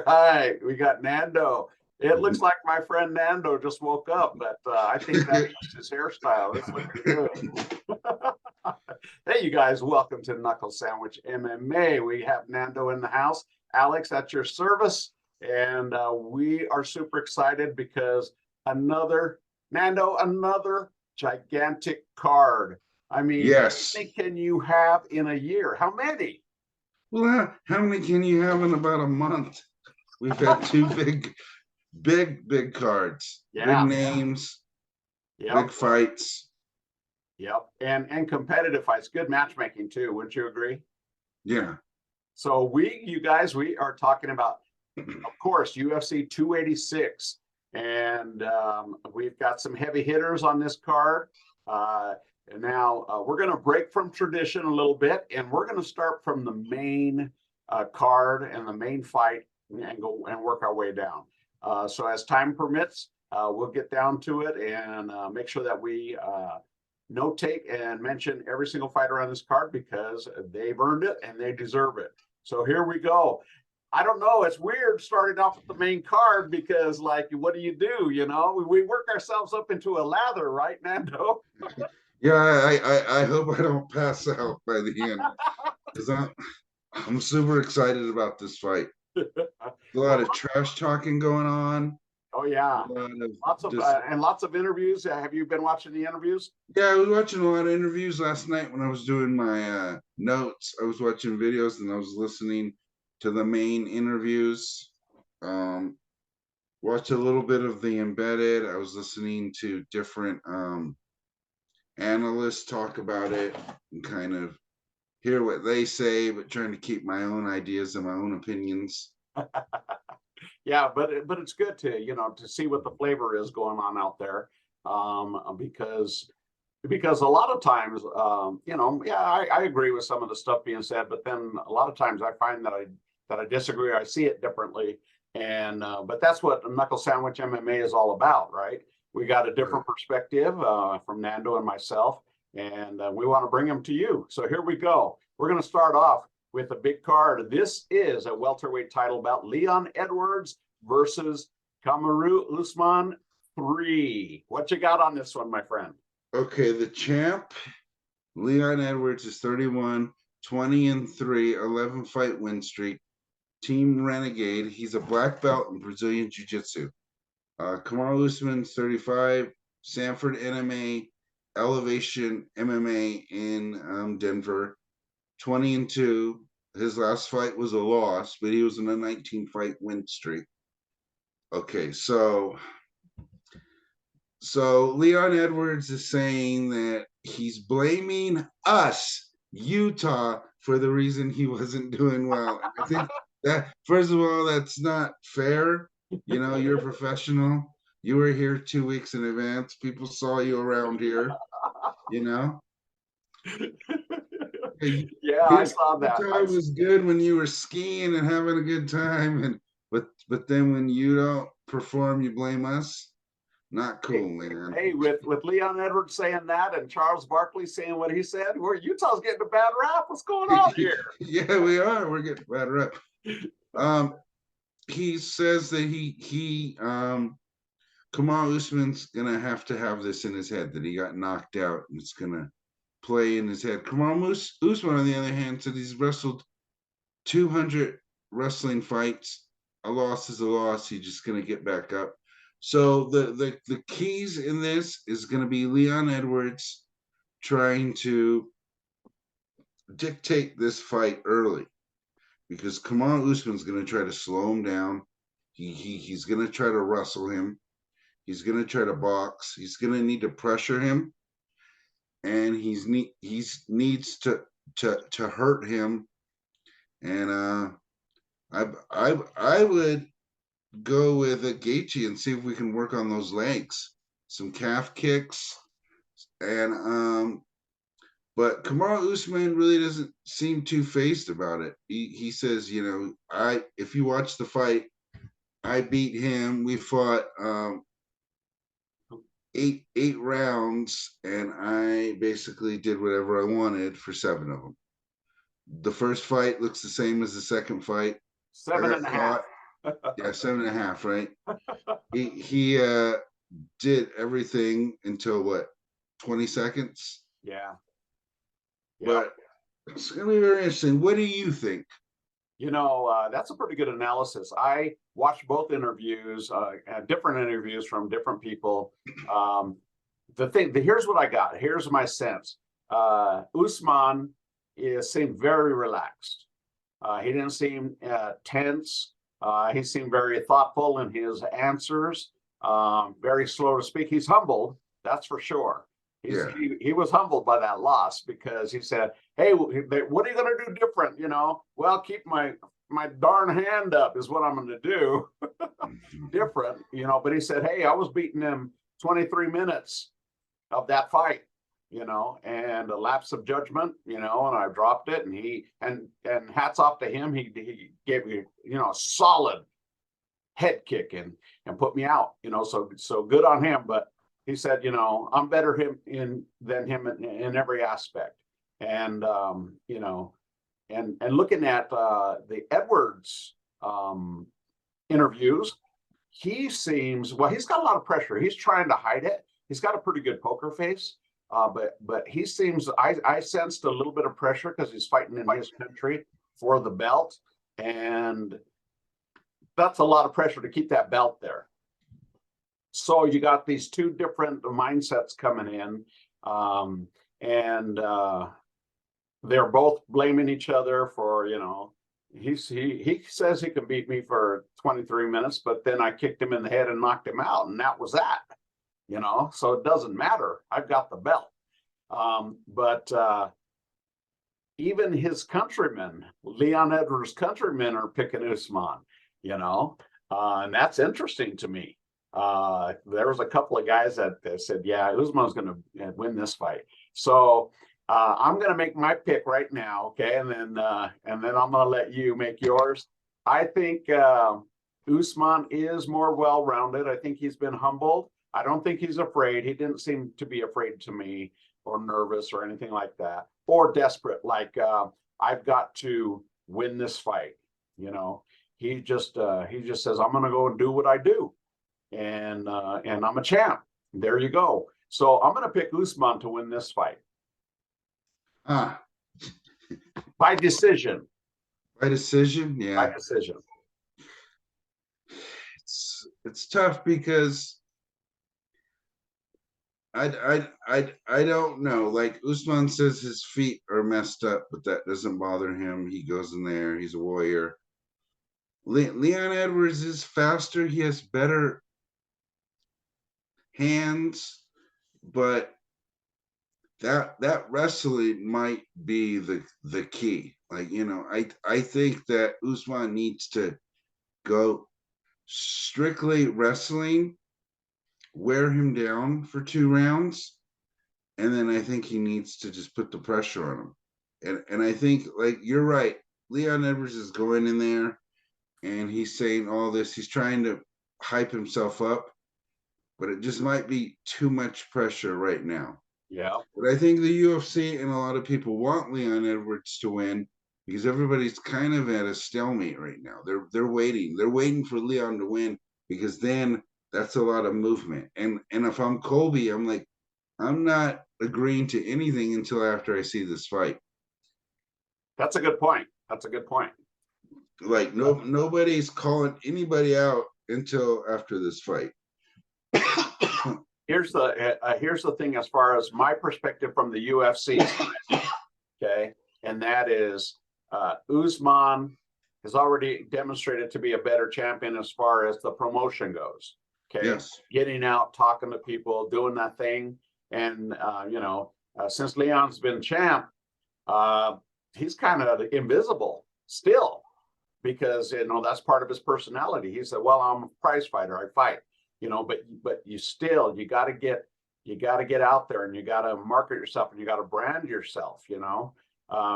Right, we got Nando. It looks like my friend Nando just woke up, but I think that's just his hairstyle. It's looking good. Hey, you guys, welcome to Knuckle Sandwich MMA. We have Nando in the house. Alex, at your service. And we are super excited because another gigantic card. I mean, how Yes. many can you have in a year? How many? Well, how many can you have in about a month? We've had two big cards, big Yeah. names, big Yep. fights. Yep. And competitive fights, good matchmaking too. Wouldn't you agree? Yeah. So you guys, we are talking about, of course, UFC 286, and we've got some heavy hitters on this card. And now we're going to break from tradition a little bit, and we're going to start from the main card and the main fight, and go and work our way down. So as time permits, we'll get down to it and make sure that we notate and mention every single fighter on this card because they've earned it and they deserve it. So here we go. I don't know. It's weird starting off with the main card because, like, what do? You know, we work ourselves up into a lather, right, Nando? Yeah, I hope I don't pass out by the end because I'm super excited about this fight. A lot of trash talking going on. Oh yeah, A lot of lots of just and lots of interviews. Have you been watching the interviews? yeah, I was watching a lot of interviews last night when I was doing my notes. I was watching videos and I was listening to the main interviews. Um, watched a little bit of the embedded. I was listening to different analysts talk about it and kind of hear what they say, but trying to keep my own ideas and my own opinions. Yeah, but it's good to to see what the flavor is going on out there, because a lot of times, yeah, I agree with some of the stuff being said, but then a lot of times I find that I disagree. I see it differently, and but that's what Knuckle Sandwich MMA is all about, right? We got a different perspective from Nando and myself, and we want to bring them to you. So here we go. We're going to start off with a big card. This is a welterweight title bout: Leon Edwards versus Kamaru Usman 3. What you got on this one, my friend? Okay, the champ, Leon Edwards, is 31, 20-3, 11 fight win streak. Team Renegade. He's a black belt in Brazilian Jiu Jitsu. Kamaru Usman's 35, Sanford MMA, Elevation MMA in Denver, 20-2. His last fight was a loss, but he was in a 19 fight win streak. Okay, so Leon Edwards is saying that he's blaming us, Utah, for the reason he wasn't doing well. I think that, first of all, that's not fair. You know, you're a professional. You were here 2 weeks in advance. People saw you around here, you know? Yeah, I saw that. Utah was good when you were skiing and having a good time, and but then when you don't perform, you blame us. Not cool, man. Hey, with Leon Edwards saying that and Charles Barkley saying what he said, where Utah's getting a bad rap. What's going on here? Yeah, we are. We're getting a bad rap. He says that Kamal Usman's gonna have to have this in his head that he got knocked out and it's gonna play in his head. Kamal Usman, on the other hand, said he's wrestled 200 wrestling fights. A loss is a loss. He's just gonna get back up. So the keys in this is gonna be Leon Edwards trying to dictate this fight early because Kamal Usman's gonna try to slow him down. He's gonna try to wrestle him. He's gonna try to box. He's gonna need to pressure him, and he's needs to hurt him. And I would go with a Gaethje and see if we can work on those legs, some calf kicks, and but Kamaru Usman really doesn't seem too phased about it. He says, you know, if you watch the fight, I beat him. We fought eight rounds, and I basically did whatever I wanted for 7 of them. The first fight looks the same as the second fight. Seven and a half. Yeah, 7.5, right? He did everything until what, 20 seconds? Yeah. But it's gonna be very interesting. What do you think? That's a pretty good analysis. I watched both interviews, different interviews from different people. Here's what I got. Here's my sense. Usman seemed very relaxed. He didn't seem tense. He seemed very thoughtful in his answers. Very slow to speak. He's humbled, that's for sure. He was humbled by that loss because he said, "Hey, what are you going to do different? Well, keep my darn hand up is what I'm going to do different. But he said, hey, I was beating him 23 minutes of that fight, and a lapse of judgment, and I dropped it, and hats off to him. He gave me, a solid head kick and put me out, so good on him. But he said, I'm better than him in every aspect. And, and looking at the Edwards interviews, he seems, well, he's got a lot of pressure. He's trying to hide it. He's got a pretty good poker face. But he seems, I sensed a little bit of pressure because he's fighting in his country for the belt. And that's a lot of pressure to keep that belt there. So you got these two different mindsets coming in, and they're both blaming each other for, he says he can beat me for 23 minutes, but then I kicked him in the head and knocked him out, and that was that, so it doesn't matter. I've got the belt. But even his countrymen, Leon Edwards' countrymen, are picking Usman, and that's interesting to me. There was a couple of guys that said, yeah, Usman's going to win this fight. So I'm going to make my pick right now. Okay. And then I'm going to let you make yours. I think Usman is more well-rounded. I think he's been humbled. I don't think he's afraid. He didn't seem to be afraid to me or nervous or anything like that, or desperate. Like, I've got to win this fight. He just says, I'm going to go and do what I do. And I'm a champ. There you go. So I'm going to pick Usman to win this fight. By decision. By decision, yeah. By decision. It's tough because I don't know. Like Usman says his feet are messed up, but that doesn't bother him. He goes in there. He's a warrior. Leon Edwards is faster. He has better hands, but that wrestling might be the key. Like, I think that Usman needs to go strictly wrestling, wear him down for 2 rounds, and then I think he needs to just put the pressure on him. And I think, like, you're right, Leon Edwards is going in there and he's saying all this, he's trying to hype himself up, but it just might be too much pressure right now. Yeah. But I think the UFC and a lot of people want Leon Edwards to win because everybody's kind of at a stalemate right now. They're waiting. They're waiting for Leon to win because then that's a lot of movement. And if I'm Colby, I'm like, I'm not agreeing to anything until after I see this fight. That's a good point. That's a good point. Like, nobody's calling anybody out until after this fight. Here's the thing as far as my perspective from the UFC side, okay, and that is Usman has already demonstrated to be a better champion as far as the promotion goes. Okay, yes. Getting out, talking to people, doing that thing, and since Leon's been champ, he's kind of invisible still because that's part of his personality. He said, "Well, I'm a prize fighter. I fight." But you got to get out there and you got to market yourself and you got to brand yourself,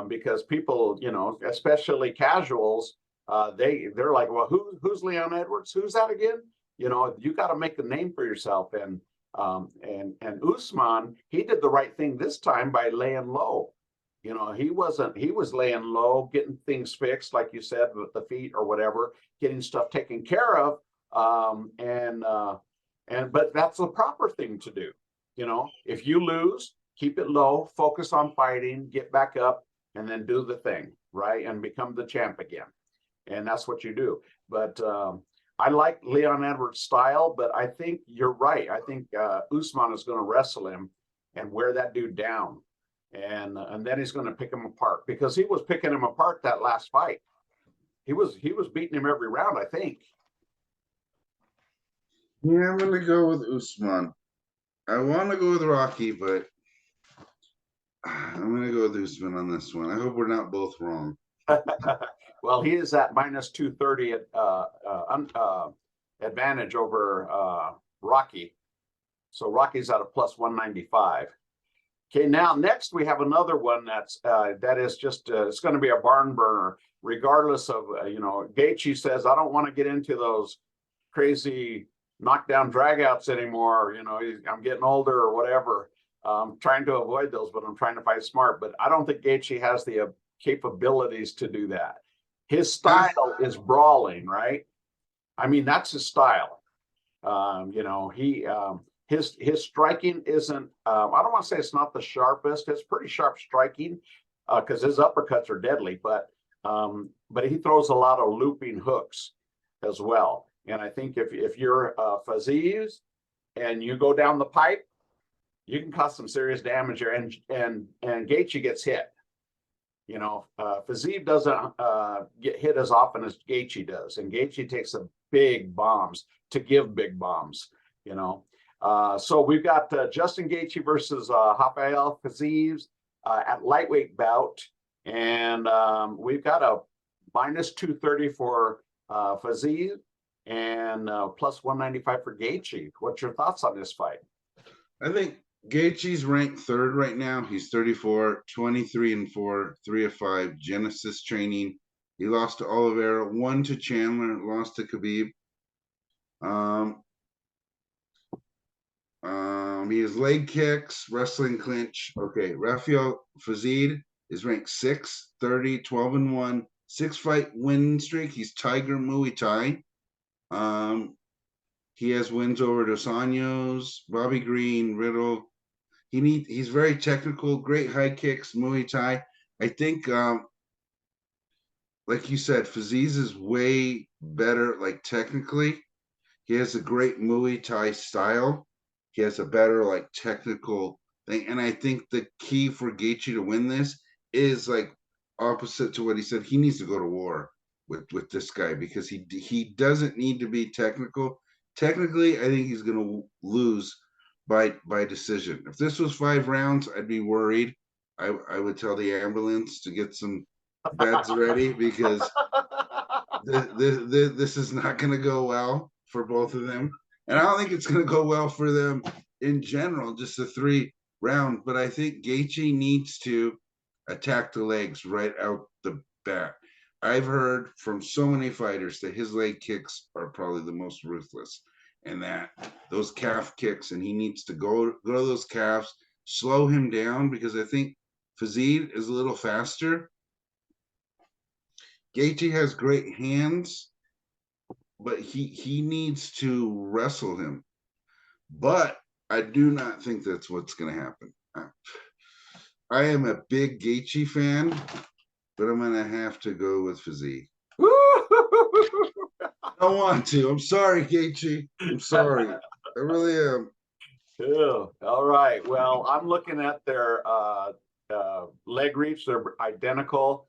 because people, especially casuals, they're like, well, who's Leon Edwards? Who's that again? You got to make a name for yourself. And Usman, he did the right thing this time by laying low, You know, he wasn't, he was laying low, getting things fixed, like you said, with the feet or whatever, getting stuff taken care of. But that's the proper thing to do. You know, if you lose, keep it low, focus on fighting, get back up, and then do the thing, right? And become the champ again. And that's what you do. But I like Leon Edwards' style, but I think you're right. I think Usman is going to wrestle him and wear that dude down, and then he's going to pick him apart because he was picking him apart that last fight. He was beating him every round, I think. Yeah, I'm gonna go with Usman. I want to go with Rocky, but I'm gonna go with Usman on this one. I hope we're not both wrong. Well, he is at minus 230 at advantage over Rocky. So Rocky's at a plus 195. Okay, now next we have another one that is just it's going to be a barn burner, regardless of Gaethje says I don't want to get into those crazy knockdown dragouts anymore. I'm getting older or whatever. I'm trying to avoid those, but I'm trying to fight smart. But I don't think Gaethje has the capabilities to do that. His style is brawling, right? I mean, that's his style. His striking isn't. I don't want to say it's not the sharpest. It's pretty sharp striking because his uppercuts are deadly. But he throws a lot of looping hooks as well. And I think if you're Faziev and you go down the pipe, you can cause some serious damage here. And Gaethje gets hit. Faziev doesn't get hit as often as Gaethje does, and Gaethje takes some big bombs to give big bombs. So we've got Justin Gaethje versus Rafael Faziev at lightweight bout, and we've got a minus 230 for Faziev and plus 195 for Gaethje. What's your thoughts on this fight? I think Gaethje's ranked third right now. He's 34, 23-4, 3-5, Genesis training. He lost to Oliveira, won to Chandler, lost to Khabib. He has leg kicks, wrestling clinch. Okay, Rafael Faziev is ranked 6, 30, 12-1, 6-fight win streak. He's Tiger Muay Thai. He has wins over Dos Anjos, Bobby Green, Riddle. He's very technical, great high kicks, Muay Thai. I think, like you said, Faziev is way better, like technically. He has a great Muay Thai style. He has a better, like, technical thing. And I think the key for Gaethje to win this is, like, opposite to what he said. He needs to go to war with this guy because he doesn't need to be technical. Technically, I think he's going to lose by decision. If this was 5 rounds, I'd be worried. I would tell the ambulance to get some beds ready because this is not going to go well for both of them. And I don't think it's going to go well for them in general, just the 3 rounds. But I think Gaethje needs to attack the legs right out the bat. I've heard from so many fighters that his leg kicks are probably the most ruthless, and that those calf kicks, and he needs to go to those calves, slow him down, because I think Faziev is a little faster. Gaethje has great hands, but he needs to wrestle him. But I do not think that's what's going to happen. I am a big Gaethje fan, but I'm going to have to go with Faziev. I don't want to. I'm sorry, Gaethje. I'm sorry. I really am. Yeah. All right. Well, I'm looking at their leg reach. They're identical.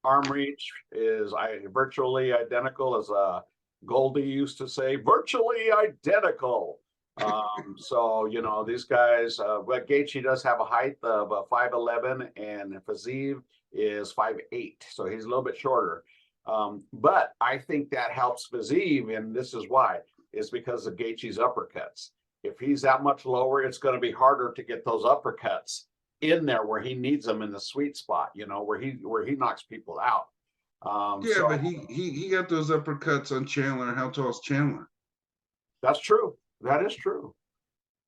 Arm reach is virtually identical, as Goldie used to say, virtually identical. So, these guys, but Gaethje does have a height of 5'11", and Faziev is 5'8", so he's a little bit shorter. But I think that helps Faziev, and this is why. Is because of Gaethje's uppercuts. If he's that much lower, it's going to be harder to get those uppercuts in there where he needs them in the sweet spot, where he knocks people out. But he got those uppercuts on Chandler. How tall is Chandler? That's true. That is true.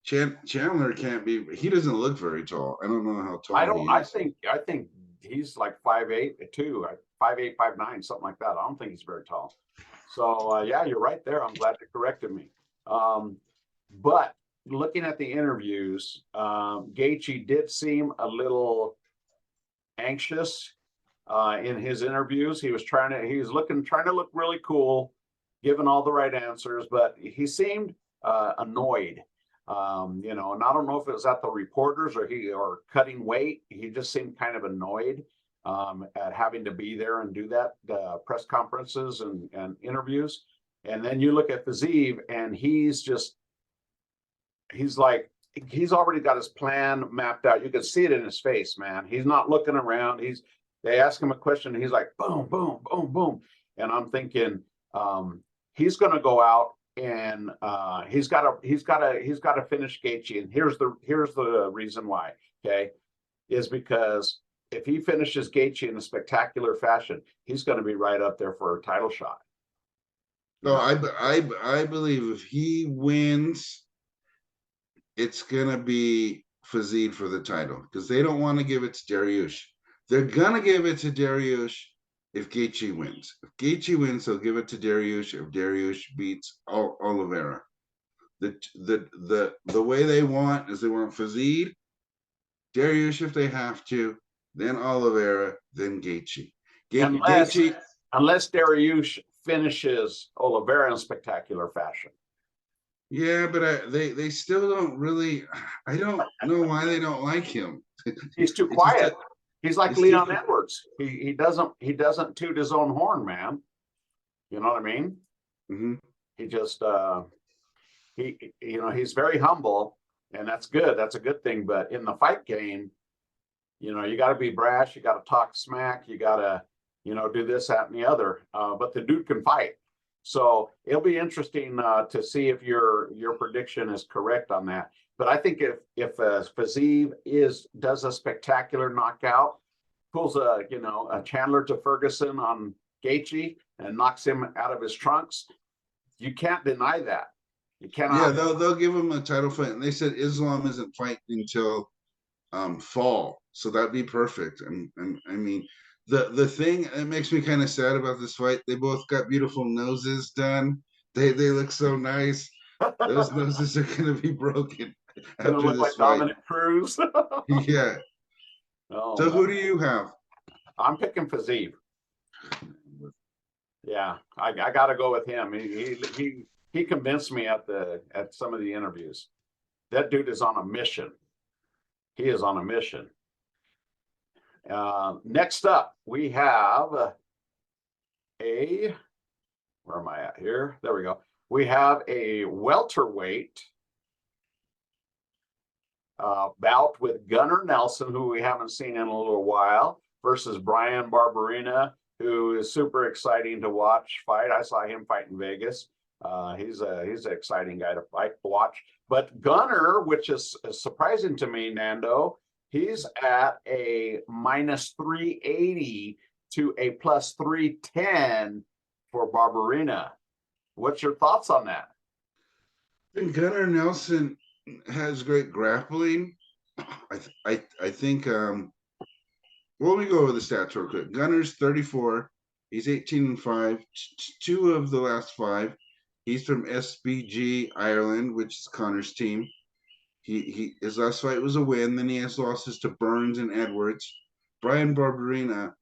Chandler can't be. He doesn't look very tall. I don't know how I tall he don't. I is. think. I think he's like 5'8", too. 5'8", 5'9", something like that. I don't think he's very tall. So yeah, you're right there. I'm glad you corrected me. Um, but looking at the interviews, Gaethje did seem a little anxious in his interviews. He was trying to look really cool, giving all the right answers, but he seemed annoyed. And I don't know if it was at the reporters or cutting weight. He just seemed kind of annoyed at having to be there and do that press conferences and interviews. And then you look at Fazeev, and he's like he's already got his plan mapped out. You can see it in his face, man. He's not looking around. They ask him a question, and he's like, boom, boom, boom, boom. And I'm thinking, he's going to go out and he's got to finish Gaethje. And here's the reason why. Okay, is because if he finishes Gaethje in a spectacular fashion, he's going to be right up there for a title shot. No, I believe if he wins, it's gonna be Fazid for the title because they don't want to give it to Dariush. They're gonna give it to Dariush if Gaethje wins. If Gaethje wins, they'll give it to Dariush if Dariush beats Oliveira. The way they want is they want Fazid, Dariush if they have to, then Oliveira, then Gaethje. unless Gaethje, unless Dariush finishes Oliveira in spectacular fashion. yeah, but they still don't really. I don't know why they don't like him. He's too It's just quiet. that He's like it's too. Leon Edwards. He doesn't toot his own horn, man. You know what I mean? Mhm. He just he's very humble, and that's good. That's a good thing. But in the fight game, you got to be brash. You got to talk smack. You got to do this, that, and the other. But the dude can fight. So it'll be interesting to see if your prediction is correct on that. But I think if Fazeev does a spectacular knockout, pulls a Chandler to Ferguson on Gaethje and knocks him out of his trunks, you can't deny that. You Yeah, cannot. they'll give him a title fight, and they said Islam isn't fighting until fall, so that'd be perfect. And I mean, the thing that makes me kind of sad about this fight, they both got beautiful noses done. They look so nice. Those noses are gonna be broken Gonna after look this like fight. Dominic Cruz. Yeah. Oh So man, who do you have? I'm picking Fazeev. Yeah, I got to go with him. He convinced me at some of the interviews. That dude is on a mission. He is on a mission. Next up, we have a where am I at here? There we go. We have a welterweight bout with Gunnar Nelson, who we haven't seen in a little while, versus Brian Barberena, who is super exciting to fight. I saw him fight in Vegas. He's an exciting guy to watch. But Gunnar, which is surprising to me, Nando, he's at a minus 380 to a plus 310 for Barberena. What's your thoughts on that? And Gunnar Nelson has great grappling. I think well, let me go over the stats real quick. Gunner's 34. He's 18-5. Two of the last five. He's from SBG Ireland, which is Connor's team. His last fight was a win. Then he has losses to Burns and Edwards. Brian Barberena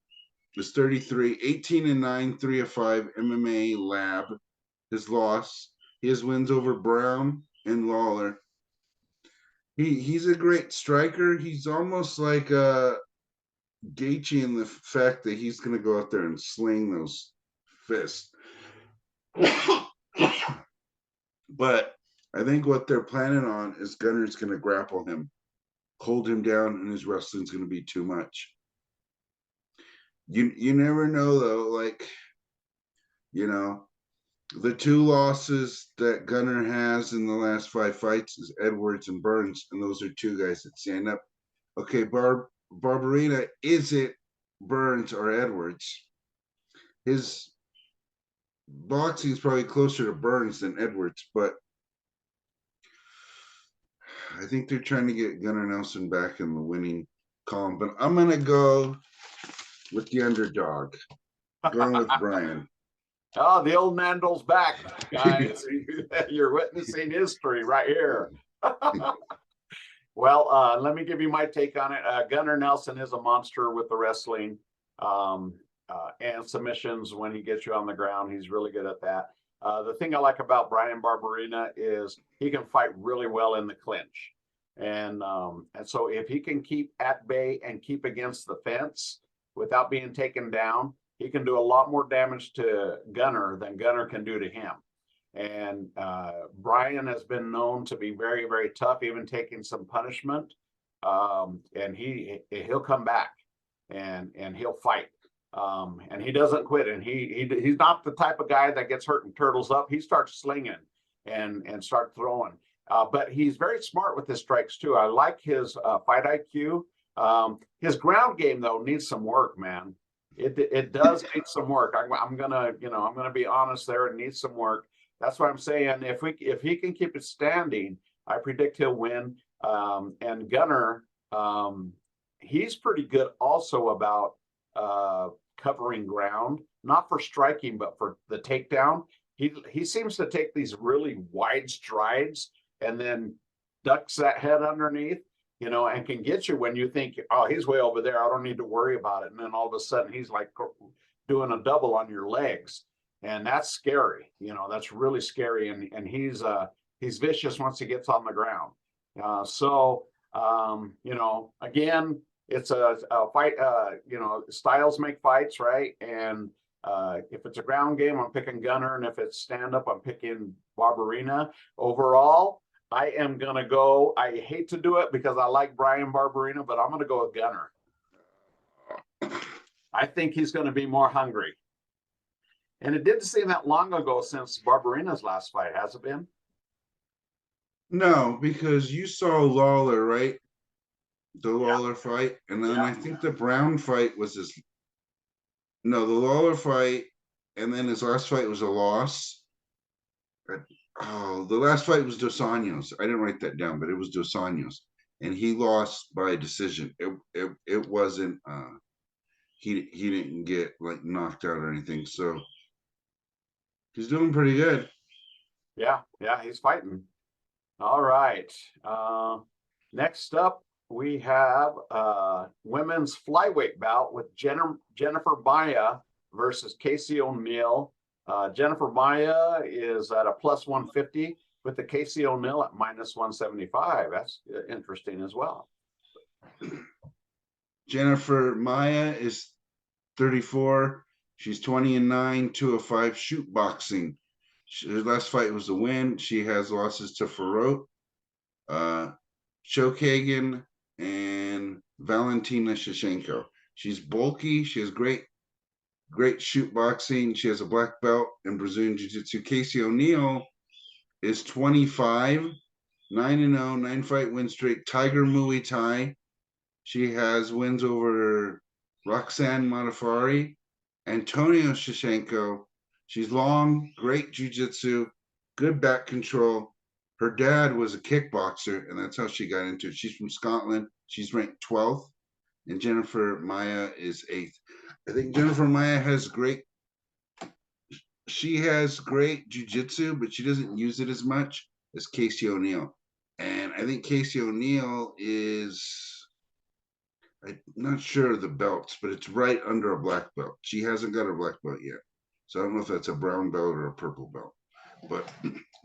is 33, 18-9, 3-5 MMA Lab. His loss. He has wins over Brown and Lawler. He's a great striker. He's almost like Gaethje in the fact that he's going to go out there and sling those fists. But I think what they're planning on is Gunner's going to grapple him, hold him down, and his wrestling's going to be too much. You never know though. Like, the two losses that Gunner has in the last five fights is Edwards and Burns, and those are two guys that stand up. Okay, Barberena, is it Burns or Edwards? His boxing is probably closer to Burns than Edwards, but I think they're trying to get Gunnar Nelson back in the winning column, but I'm gonna go with the underdog. Going with Brian. Oh, the old Nando's back, guys. You're witnessing history right here. Well, let me give you my take on it. Gunnar Nelson is a monster with the wrestling and submissions when he gets you on the ground. He's really good at that. The thing I like about Brian Barberina is he can fight really well in the clinch. And so if he can keep at bay and keep against the fence without being taken down, he can do a lot more damage to Gunnar than Gunnar can do to him. And Brian has been known to be very, very tough, even taking some punishment. And he'll come back and he'll fight. And he doesn't quit. And he's not the type of guy that gets hurt and turtles up. He starts slinging and start throwing. But he's very smart with his strikes too. I like his fight IQ. His ground game though needs some work, man. It does need some work. I'm gonna be honest there. It needs some work. That's what I'm saying. If he can keep it standing, I predict he'll win. And Gunnar, he's pretty good also about covering ground, not for striking, but for the takedown. He seems to take these really wide strides and then ducks that head underneath, and can get you when you think, oh, he's way over there, I don't need to worry about it. And then all of a sudden he's like doing a double on your legs. And that's scary. That's really scary. And he's vicious once he gets on the ground. Again, it's a fight. Styles make fights, right? And if it's a ground game, I'm picking Gunnar, and if it's stand up, I'm picking Barberina. Overall, I am gonna go. I hate to do it because I like Brian Barberina, but I'm gonna go with Gunnar. I think he's going to be more hungry. And it didn't seem that long ago since Barberina's last fight, has it been? No, because you saw Lawler, right? The Lawler fight. And then I think the Brown fight was the Lawler fight. And then his last fight was a loss. The last fight was Dos Anjos. I didn't write that down, but it was Dos Anjos. And he lost by decision. It wasn't, he didn't get like knocked out or anything. So he's doing pretty good. Yeah, he's fighting. All right. Next up, we have women's flyweight bout with Jennifer Maia versus Casey O'Neill. Jennifer Maia is at a plus 150 with the Casey O'Neill at minus 175. That's interesting as well. Jennifer Maia is 34. She's 20-9, 2-5 shoot boxing. Her last fight was a win. She has losses to Farot, Chokagan, and Valentina Shevchenko. She's bulky. She has great shoot boxing. She has a black belt in Brazilian Jiu-Jitsu. Casey O'Neill is 25, 9-0, 9-fight win streak. Tiger Muay Thai. She has wins over Roxanne Modafferi, Antonio Shevchenko. She's long, great jiu-jitsu, good back control. Her dad was a kickboxer, and that's how she got into it. She's from Scotland. She's ranked 12th, and Jennifer Maia is 8th. I think Jennifer Maia has great jiu-jitsu, but she doesn't use it as much as Casey O'Neill. And I think Casey O'Neill is, I'm not sure of the belts, but it's right under a black belt. She hasn't got a black belt yet. So I don't know if that's a brown belt or a purple belt. But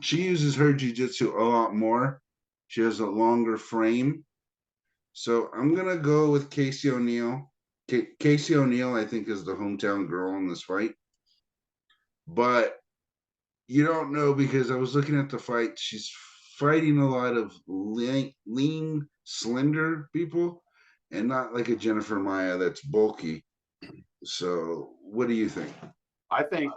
she uses her jiu-jitsu a lot more. She has a longer frame. So I'm going to go with Casey O'Neill. Casey O'Neill, I think, is the hometown girl in this fight. But you don't know because I was looking at the fight. She's fighting a lot of lean, slender people and not like a Jennifer Maia that's bulky. So what do you think? I think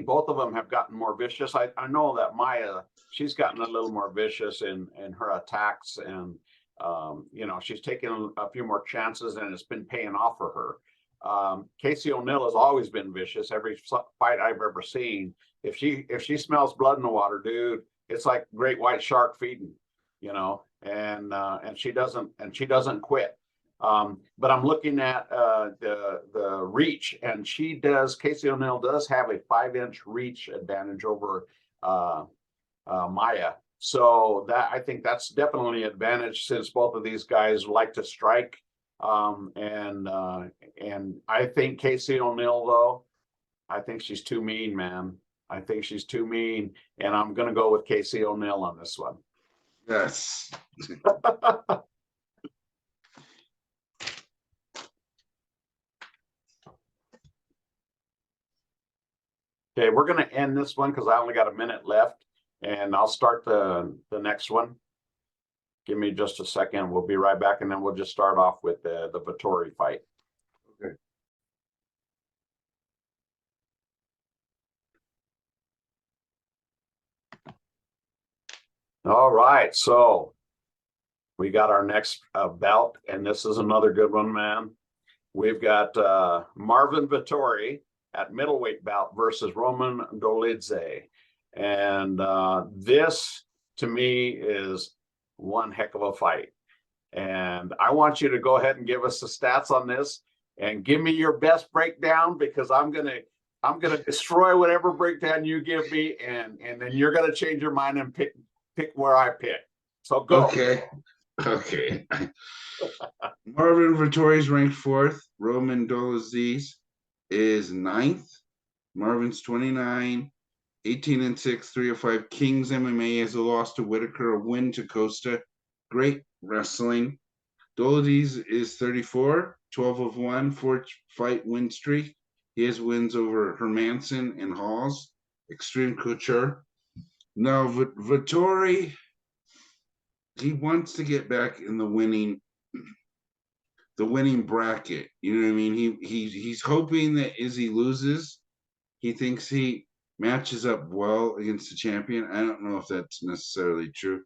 both of them have gotten more vicious. I know that Maia, she's gotten a little more vicious in her attacks, and she's taken a few more chances, and it's been paying off for her. Casey O'Neill has always been vicious. Every fight I've ever seen, if she smells blood in the water, dude, it's like great white shark feeding, you know, and she doesn't quit. But I'm looking at the reach, and Casey O'Neill does have a 5-inch reach advantage over Maya. So I think that's definitely an advantage, since both of these guys like to strike. And I think Casey O'Neill, though, I think she's too mean, man. I think she's too mean, and I'm going to go with Casey O'Neill on this one. Yes. Okay, we're going to end this one because I only got a minute left, and I'll start the next one. Give me just a second. We'll be right back, and then we'll just start off with the Vettori fight. Okay. All right, so we got our next bout, and this is another good one, man. We've got Marvin Vettori at middleweight bout versus Roman Dolidze. And this, to me, is one heck of a fight. And I want you to go ahead and give us the stats on this, and give me your best breakdown, because I'm gonna destroy whatever breakdown you give me, and then you're gonna change your mind and pick where I pick. So go. Okay. Marvin Vettori's ranked 4th. Roman Dolidze is 9th. Marvin's 29, 18-6, 305. Kings MMA has a loss to Whitaker, a win to Costa. Great wrestling. Dolidze is 34, 12-1, 4-fight win streak. He has wins over Hermanson and Halls. Extreme Couture. Now, Vettori, he wants to get back in the winning bracket. You know what I mean? He's hoping that Izzy loses. He thinks he matches up well against the champion. I don't know if that's necessarily true.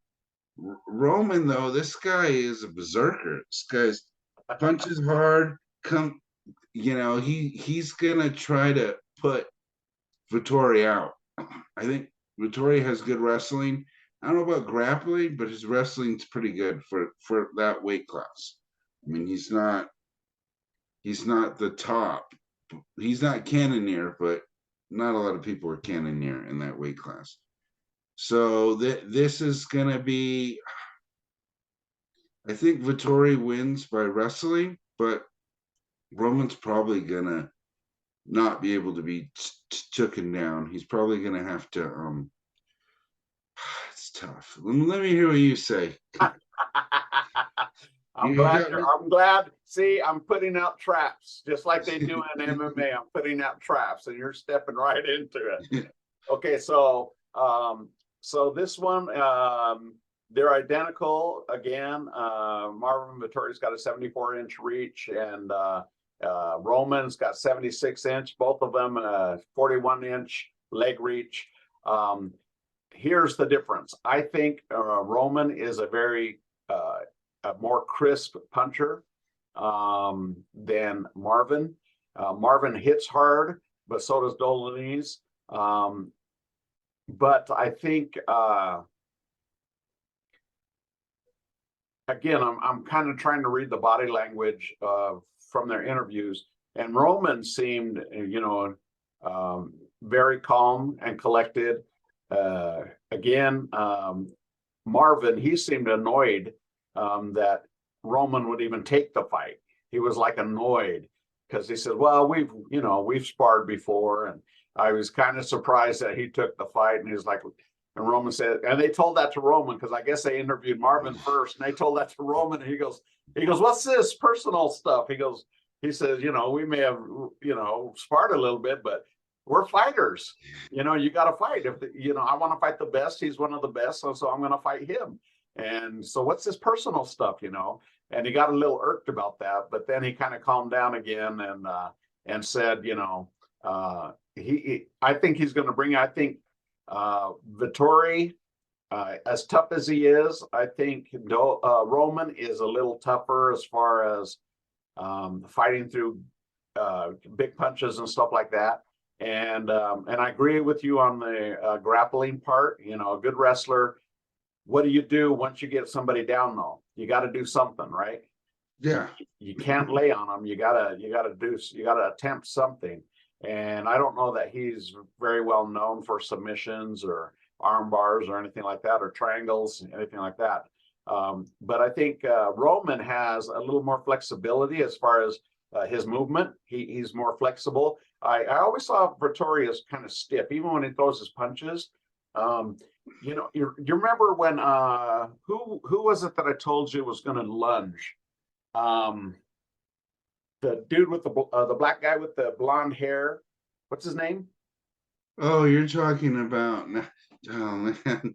Roman, though, this guy is a berserker. This guy's punches hard. He's gonna try to put Vettori out. I think Vettori has good wrestling. I don't know about grappling, but his wrestling's pretty good for that weight class. I mean, he's not the top. He's not Cannonier, but not a lot of people are Cannonier in that weight class. So this is gonna be, I think Vettori wins by wrestling, but Roman's probably gonna not be able to be taken down. He's probably gonna have to. It's tough. Let me hear what you say. I'm glad. See, I'm putting out traps, just like they do in MMA. I'm putting out traps, and you're stepping right into it. Okay, so this one, they're identical again. Marvin Vettori's got a 74-inch reach, and Roman's got 76-inch. Both of them 41-inch leg reach. Here's the difference. I think Roman is a very a more crisp puncher than Marvin. Marvin hits hard, but so does Dolidze. But I think again, I'm kind of trying to read the body language from their interviews, and Roman seemed, very calm and collected. Again, Marvin, he seemed annoyed that Roman would even take the fight. He was like annoyed because he said, well, we've sparred before, and I was kind of surprised that he took the fight. And he was like, and Roman said, and they told that to Roman, because I guess they interviewed Marvin first, and they told that to Roman, and he goes, what's this personal stuff? He says, we may have, sparred a little bit, but we're fighters. You got to fight. If I want to fight the best, he's one of the best, so I'm going to fight him. And so what's this personal stuff, And he got a little irked about that, but then he kind of calmed down again and said, I think he's going to bring. I think Vettori, as tough as he is, I think Roman is a little tougher as far as fighting through big punches and stuff like that. And I agree with you on the grappling part. You know, a good wrestler. What do you do once you get somebody down though? You got to do something, right? Yeah. You can't lay on them. You gotta attempt something. And I don't know that he's very well known for submissions or arm bars or anything like that, or triangles, anything like that. But I think Roman has a little more flexibility as far as his movement. He's more flexible. I always saw Vittori as kind of stiff, even when he throws his punches. Um, you know, you remember when who was it that I told you was going to lunge? Um, the dude with the black guy with the blonde hair. What's his name? Oh, you're talking about, oh man.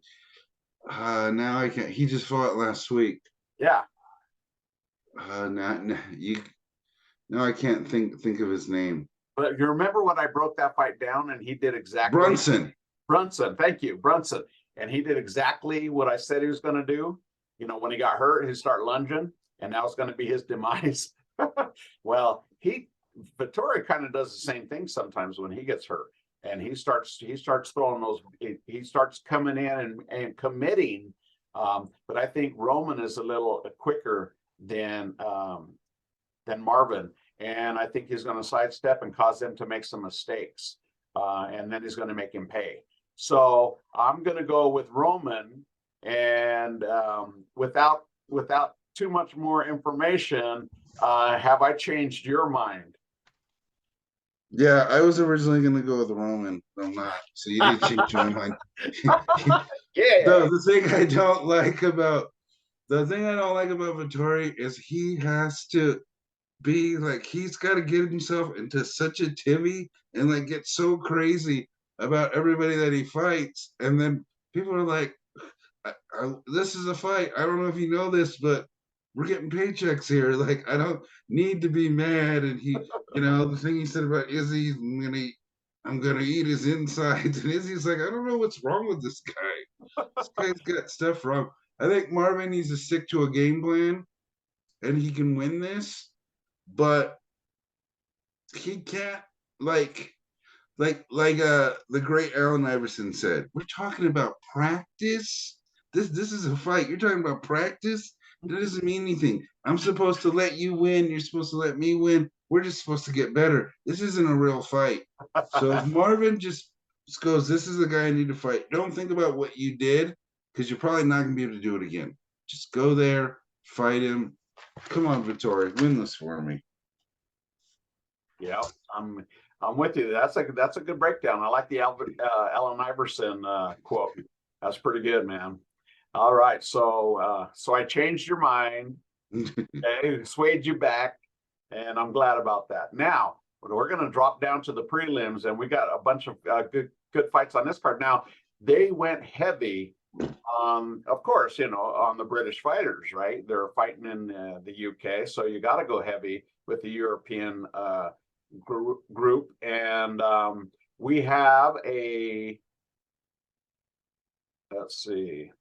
Now I can't. He just fought last week. Yeah, Now you. Now I can't think of his name. but you remember when I broke that fight down and he did exactly Brunson. Brunson. Thank you, Brunson. And he did exactly what I said he was going to do. You know, when he got hurt, he start lunging, and that was going to be his demise. Well, Vittori kind of does the same thing sometimes when he gets hurt, and he starts throwing those. He starts coming in and committing. But I think Roman is a little quicker than Marvin, and I think he's going to sidestep and cause them to make some mistakes, and then he's going to make him pay. So I'm going to go with Roman, and without too much more information, have I changed your mind? Yeah, I was originally going to go with Roman. I'm not. So you did change my mind. Yeah. The thing I don't like about Vittori is he has to be like, he's got to get himself into such a tizzy and like get so crazy about everybody that he fights, and then people are like, this is a fight. I don't know if you know this, but we're getting paychecks here. Like, I don't need to be mad. And the thing he said about Izzy, I'm gonna eat his insides. And Izzy's like, I don't know what's wrong with this guy. This guy's got stuff wrong. I think Marvin needs to stick to a game plan, and he can win this, but he can't like the great Allen Iverson said, we're talking about practice. This is a fight. You're talking about practice. That doesn't mean anything. I'm supposed to let you win. You're supposed to let me win. We're just supposed to get better. This isn't a real fight. So if Marvin just goes, this is the guy I need to fight. Don't think about what you did, because you're probably not gonna be able to do it again. Just go there, fight him. Come on, Vittori, win this for me. Yeah, I'm with you. That's a good breakdown. I like the Allen Iverson quote. That's pretty good, man. All right, so I changed your mind, okay, swayed you back, and I'm glad about that. Now we're going to drop down to the prelims, and we got a bunch of good fights on this card. Now they went heavy on, of course, on the British fighters, right? They're fighting in the UK, so you got to go heavy with the European group, and we have let's see,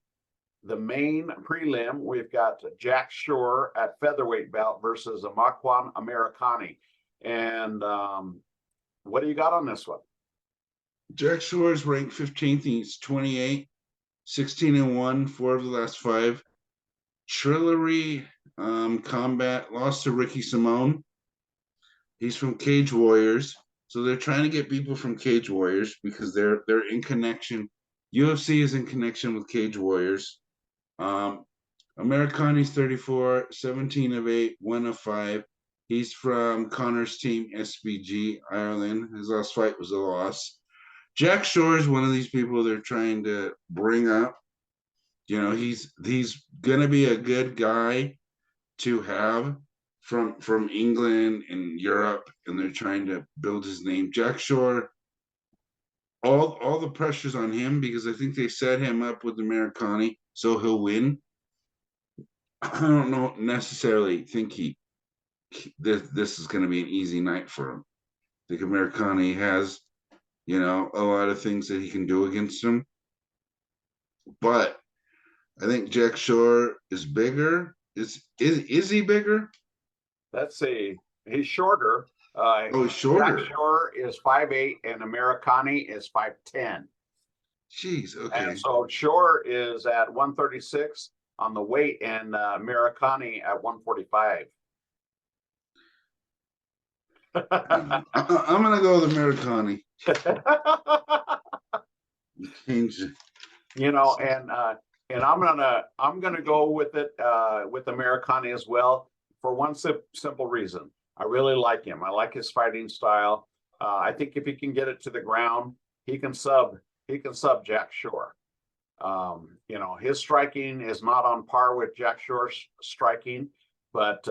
the main prelim. We've got Jack Shore at featherweight bout versus Amakwan Americani. And what do you got on this one? Jack Shore is ranked 15th. He's 28, 16-1, 4 of the last 5. Trillery combat lost to Ricky Simone. He's from Cage Warriors. So they're trying to get people from Cage Warriors because they're in connection. UFC is in connection with Cage Warriors. Americani's 34, 17 of 8, 1 of 5. He's from Connor's team, SBG, Ireland. His last fight was a loss. Jack Shore is one of these people they're trying to bring up. He's gonna be a good guy to have from England and Europe, and they're trying to build his name. Jack Shore, all the pressure's on him because I think they set him up with Americani, so he'll win. I don't know necessarily think this is going to be an easy night for him. I think Americani has, a lot of things that he can do against him, but I think Jack Shore is bigger. Is he bigger? Let's see. He's shorter. Oh, Jack shorter. Shore is 5'8" and Americani is 5'10". Jeez. And Okay. so Shore is at 136 on the weight and Americani at 145. I'm gonna go with Americani. Change it. You know, and I'm gonna go with it with Americani as well for one simple reason. I really like him. I like his fighting style. I think if he can get it to the ground, he can sub Jack Shore. You know, his striking is not on par with Jack Shore's striking, but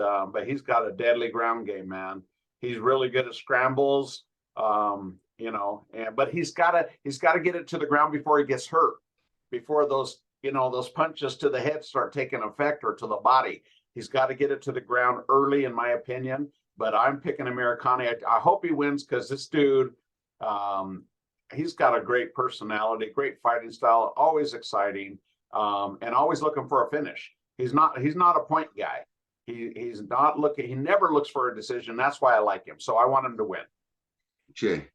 he's got a deadly ground game, man. He's really good at scrambles. You know, but he's gotta get it to the ground before he gets hurt, before those, you know, those punches to the head start taking effect or to the body. He's got to get it to the ground early, in my opinion. But I'm picking Americani. I hope he wins because this dude, he's got a great personality, great fighting style, always exciting, and always looking for a finish. He's not a point guy. He's not looking. He never looks for a decision. That's why I like him. So I want him to win. Okay.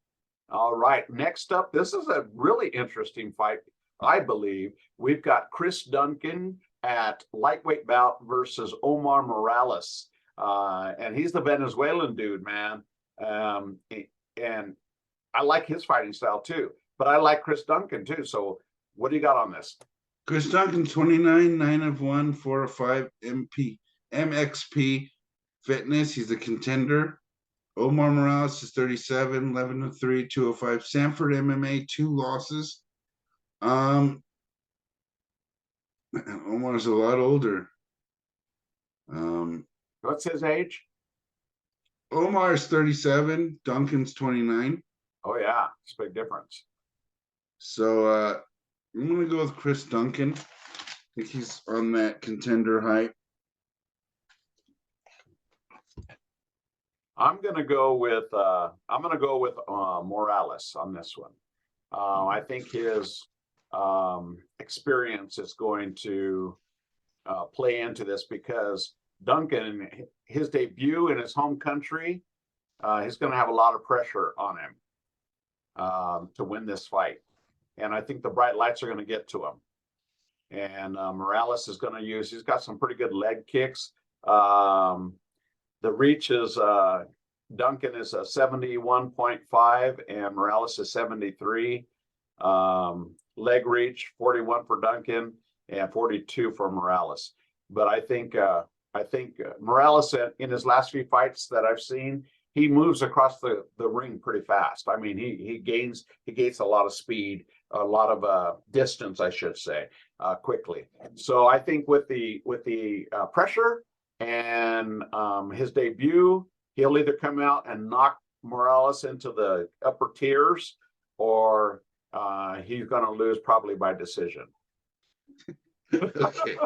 All right. Next up, this is a really interesting fight. I believe we've got Chris Duncan at lightweight bout versus Omar Morales, and he's the Venezuelan dude, man. And I like his fighting style too, but I like Chris Duncan too. So what do you got on this? Chris Duncan, 29, 9-1, 4-5 MXP fitness. He's a contender. Omar Morales is 37, 11-3, 205. Sanford MMA, 2 losses. Omar's a lot older. What's his age? Omar's 37, Duncan's 29. Oh yeah, it's a big difference. So I'm gonna go with Chris Duncan. I think he's on that contender hype. I'm gonna go with Morales on this one. I think his experience is going to play into this because Duncan, his debut in his home country, he's going to have a lot of pressure on him to win this fight. And I think the bright lights are going to get to him. And Morales is going to he's got some pretty good leg kicks. The reach is, Duncan is a 71.5 and Morales is 73. Leg reach 41 for Duncan and 42 for Morales. But I think Morales in his last few fights that I've seen, he moves across the ring pretty fast. I mean, he gains a lot of speed, a lot of distance, I should say, quickly. So I think with the pressure and his debut, he'll either come out and knock Morales into the upper tiers, or he's going to lose probably by decision. Okay.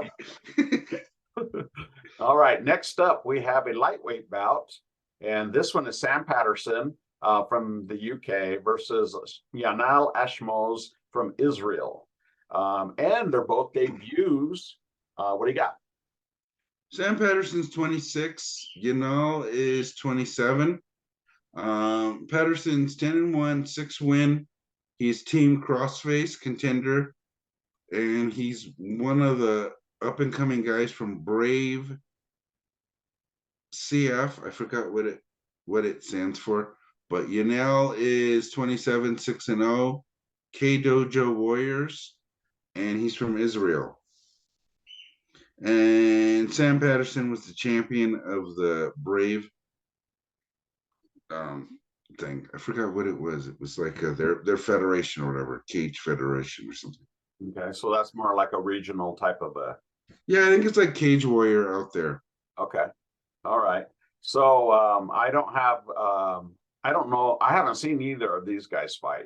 All right. Next up, we have a lightweight bout, and this one is Sam Patterson from the UK versus Yanal Ashmoz from Israel, and they're both debuts. What do you got? Sam Patterson's 26. Yanal is 27. Patterson's 10-1, 6-win. He's team crossface contender, and he's one of the up-and-coming guys from Brave CF. I forgot what it stands for, but Yanel is 27, 6-0, K Dojo Warriors, and he's from Israel. And Sam Patterson was the champion of the Brave thing. I forgot what it was. It was like their federation or whatever, Cage Federation or something. Okay, so that's more like a regional type of a. Yeah, I think it's like Cage Warrior out there. Okay, all right. So I don't know. I haven't seen either of these guys fight.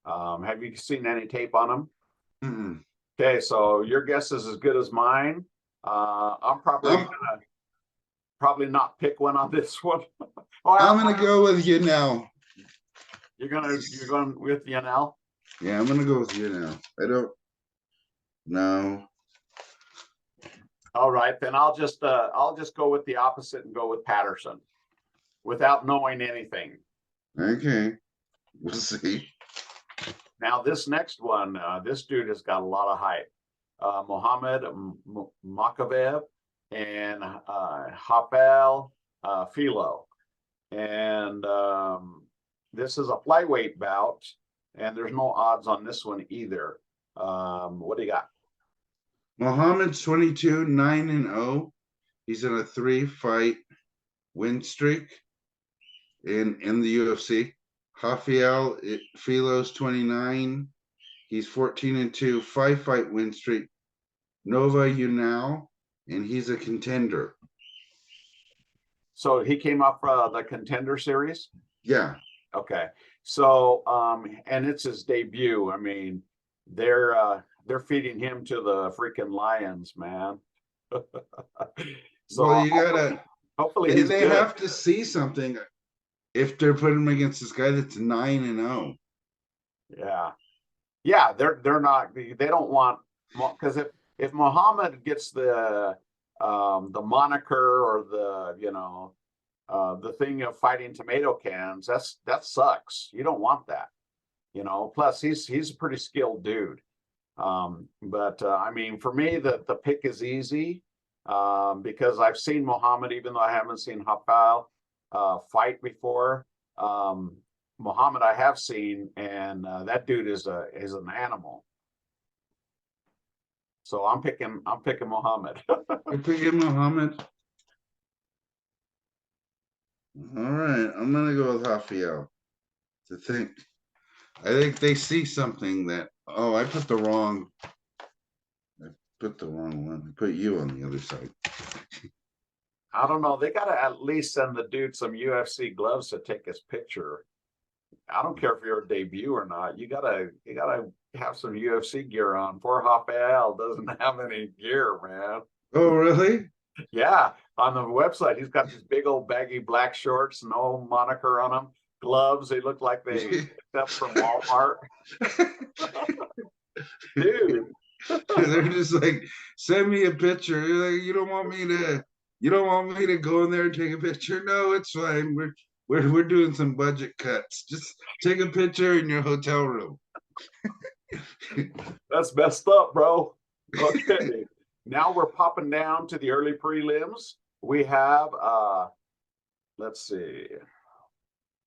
Have you seen any tape on them? Mm-mm. Okay, so your guess is as good as mine. I'm probably gonna not pick one on this one. I'm gonna go with you now. You're going with Yanel? Yeah, I'm gonna go with you now. I don't know. All right, then I'll just go with the opposite and go with Patterson. without knowing anything. Okay, we'll see. Now, this next one, this dude has got a lot of hype. Mohammed Makavev and Hafel Philo. And this is a flyweight bout, and there's no odds on this one either. What do you got? Muhammad's 22, 9-0. He's in a 3-fight win streak in the UFC. Rafael Filo's 29. He's 14-2, 5-fight win streak. Nova Unal, and he's a contender. So he came up the Contender Series? Yeah. Okay. So and it's his debut. I mean, they're feeding him to the freaking lions, man. So well, you gotta hopefully they have to see something if they're putting him against this guy that's 9-0. Yeah. Yeah, they're not, they don't want, because if Muhammad gets the moniker or the thing of fighting tomato cans, that sucks. You don't want that, plus he's a pretty skilled dude. But I mean, for me, the pick is easy, because I've seen Muhammad, even though I haven't seen Hafal fight before. Muhammad I have seen, and that dude is an animal. So I'm picking Muhammad. You're picking Muhammad. All right, I'm gonna go with Rafael. I think they see something that. Oh, I put the wrong one. I put you on the other side. I don't know. They gotta at least send the dude some UFC gloves to take his picture. I don't care if you're a debut or not. You gotta have some UFC gear on. Poor Rafael doesn't have any gear, man. Oh, really? Yeah, on the website, he's got these big old baggy black shorts, no moniker on them, gloves. They look like they picked up from Walmart. Dude, they're just like, send me a picture. You're like, you don't want me to go in there and take a picture? No, it's fine. We're doing some budget cuts. Just take a picture in your hotel room. That's messed up, bro. Okay. Now we're popping down to the early prelims. We have let's see,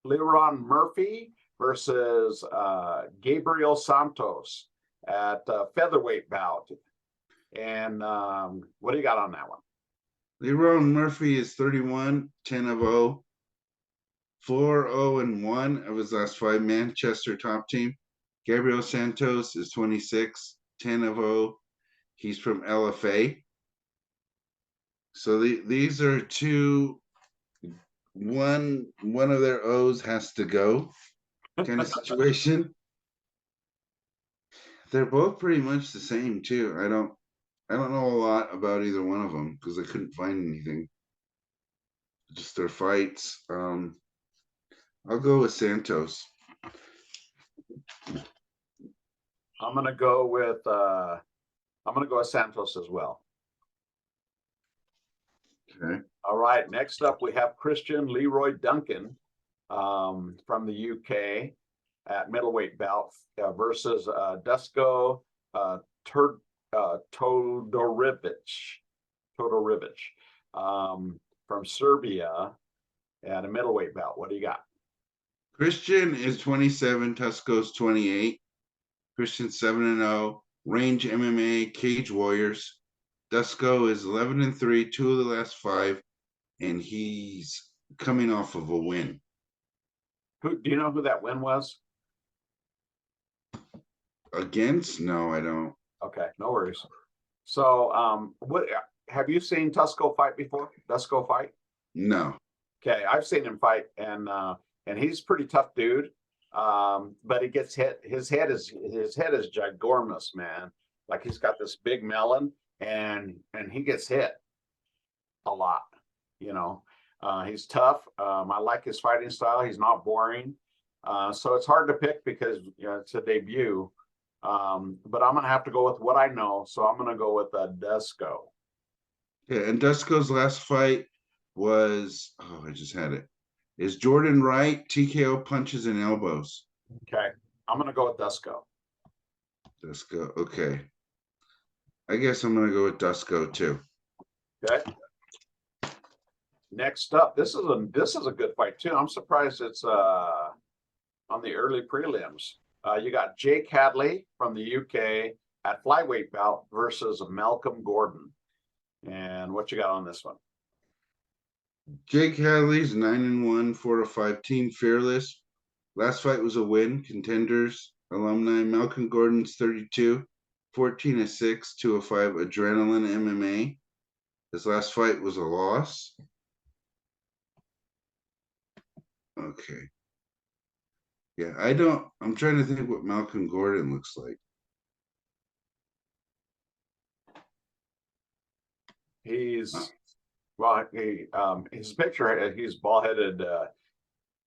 Leron Murphy versus Gabriel Santos at featherweight bout. And what do you got on that one? Leron Murphy is 31, 10-0, 4-0-1 of his last 5. Manchester top team. Gabriel Santos is 26, 10-0. He's from LFA. So these are two. One of their O's has to go kind of situation. They're both pretty much the same too. I don't know a lot about either one of them because I couldn't find anything. Just their fights. I'll go with Santos. I'm gonna go with Santos as well. Okay. All right. Next up, we have Christian Leroy Duncan from the UK at middleweight bout versus Dusko Todorovic from Serbia at a middleweight bout. What do you got? Christian is 27, Tusko's 28. Christian 7-0, range MMA, Cage Warriors. Dusko is 11-3, 2 of the last 5, and he's coming off of a win. Who do you know who that win was? Against? No, I don't. Okay, no worries. So, what have you seen Dusko fight before? Dusko fight? No. Okay, I've seen him fight, and he's a pretty tough dude. But he gets hit. His head is ginormous, man. Like he's got this big melon, and he gets hit a lot. He's tough. I like his fighting style. He's not boring. So it's hard to pick because it's a debut. But I'm gonna have to go with what I know. So I'm gonna go with Dusko. Yeah, and Dusko's last fight was I just had it. is Jordan Wright, TKO punches and elbows. Okay. I'm gonna go with Dusko. Dusko. Okay. I guess I'm gonna go with Dusko too. Okay. Next up, this is a good fight too. I'm surprised it's on the early prelims. You got Jake Hadley from the UK at flyweight bout versus Malcolm Gordon. And what you got on this one? Jake Hadley's 9-1, 4-5 team fearless. Last fight was a win. Contenders, alumni. Malcolm Gordon's 32, 14-6, 205 adrenaline MMA. His last fight was a loss. Okay. Yeah, I'm trying to think what Malcolm Gordon looks like. He's well, his picture, he's bald headed,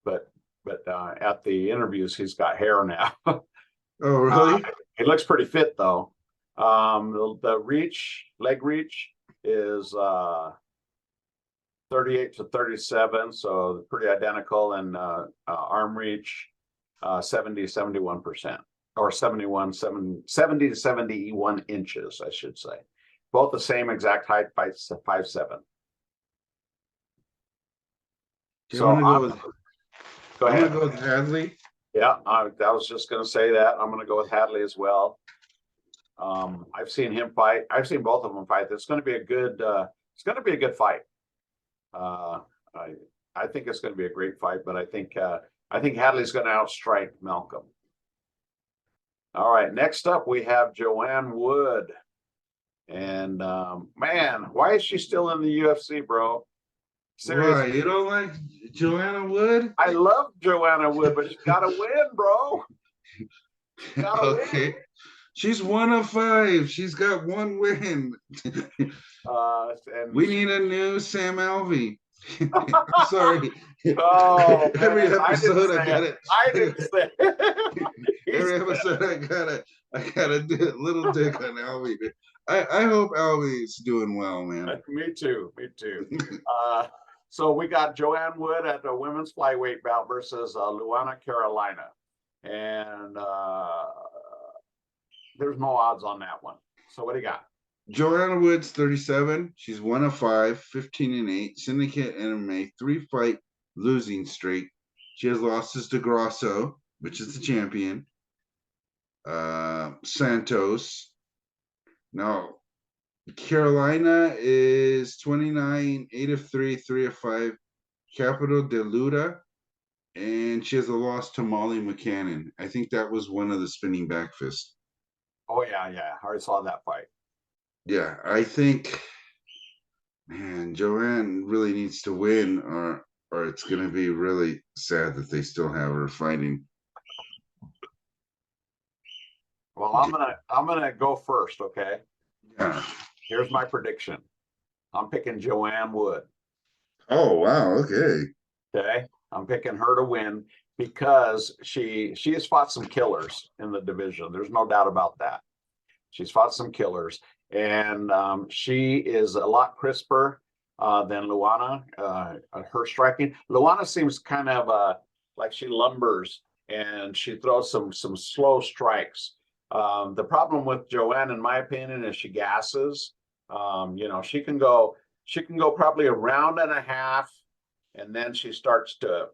but at the interviews he's got hair now. Oh, really? He looks pretty fit though. The leg reach is 38 to 37, so pretty identical, and arm reach 71%, or 70 to 71 inches, I should say. Both the same exact height, 5'7". So go ahead. I'm gonna go with Hadley. Yeah, I was just going to say that. I'm going to go with Hadley as well. I've seen him fight. I've seen both of them fight. It's going to be a good. It's going to be a good fight. I think it's going to be a great fight, but I think Hadley's going to outstrike Malcolm. All right, next up we have Joanne Wood, and man, why is she still in the UFC, bro? Seriously. Why? You don't like Joanna Wood? I love Joanna Wood, but she's got to win, bro. Okay. Win. She's 1 of 5. She's got 1 win. We need a new Sam Alvey. I'm sorry. Oh, every episode I got it. I didn't say it. Every episode I got a little dick on Alvey. I hope Alvey's doing well, man. Me too. So we got Joanne Wood at the women's flyweight bout versus Luana Carolina, and there's no odds on that one. So what do you got? Joanna Wood's 37. She's 1 of 5, 15-8, syndicate MMA, 3-fight losing streak. She has losses to Grosso, which is the champion, Santos. Now, Carolina is 29, 8 of 3, 3 of 5, Capital de Luda, and she has a loss to Molly McCannon. I think that was one of the spinning back fists. Oh, yeah. I already saw that fight. Yeah, I think, man, Joanne really needs to win, or it's going to be really sad that they still have her fighting. Well, I'm gonna go first, okay? Yeah. Here's my prediction. I'm picking Joanne Wood. Oh, wow. Okay. Okay. I'm picking her to win because she has fought some killers in the division. There's no doubt about that. She's fought some killers, and she is a lot crisper than Luana. Her striking. Luana seems kind of like she lumbers and she throws some slow strikes. The problem with Joanne, in my opinion, is she gasses. She can go probably a round and a half, and then she starts to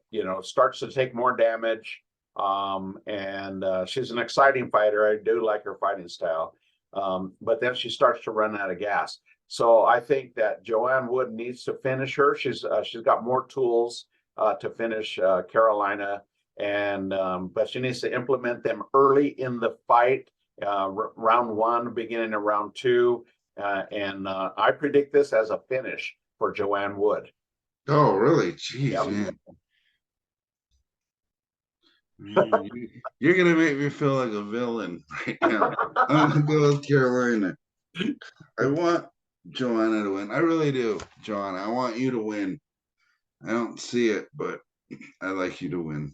take more damage. And she's an exciting fighter. I do like her fighting style. But then she starts to run out of gas. So I think that Joanne Wood needs to finish her. She's got more tools to finish Carolina, and but she needs to implement them early in the fight, round 1, beginning of round 2. And I predict this as a finish for Joanne Wood. Oh, really? Jeez, yep. Man. You're going to make me feel like a villain right now. I'm going to go with Carolina. I want Joanna to win. I really do, John. I want you to win. I don't see it, but I like you to win.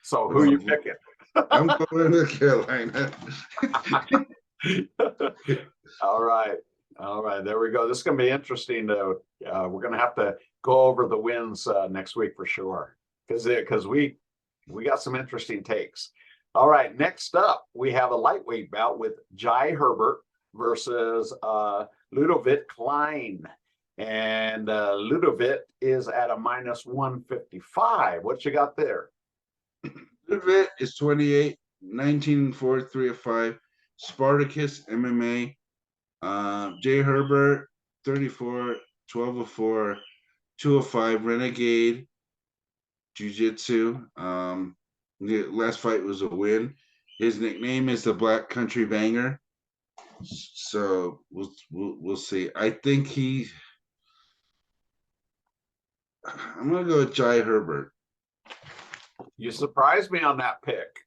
So who are you picking? I'm going to Carolina. All right. There we go. This is going to be interesting. We're going to have to go over the wins next week for sure, because we got some interesting takes. All right, next up we have a lightweight bout with Jai Herbert versus Ludovic Klein, and Ludovic is at a minus 155. What you got there? Ludovic is 28, 19-4, 3-5. Spartacus MMA. Jay Herbert, 34, 12-4, 205. Renegade Jiu-Jitsu. The last fight was a win. His nickname is the Black Country Banger. So we'll see. I think I'm gonna go with Jai Herbert. You surprised me on that pick.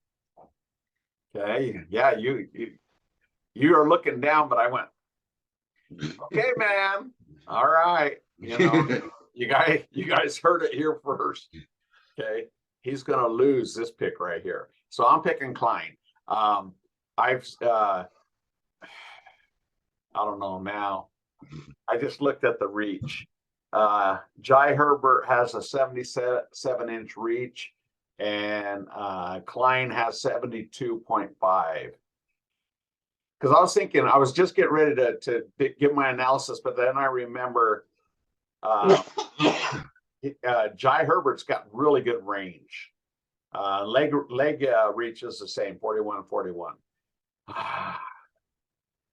Okay, yeah, you are looking down, but I went, okay, man. All right, you guys heard it here first. Okay, he's gonna lose this pick right here. So I'm picking Klein. I don't know now. I just looked at the reach. Jai Herbert has a 77-inch reach, and Klein has 72.5. Because I was thinking, I was just getting ready to give my analysis, but then I remember Jai Herbert's got really good range. Leg reach is the same, 41-41.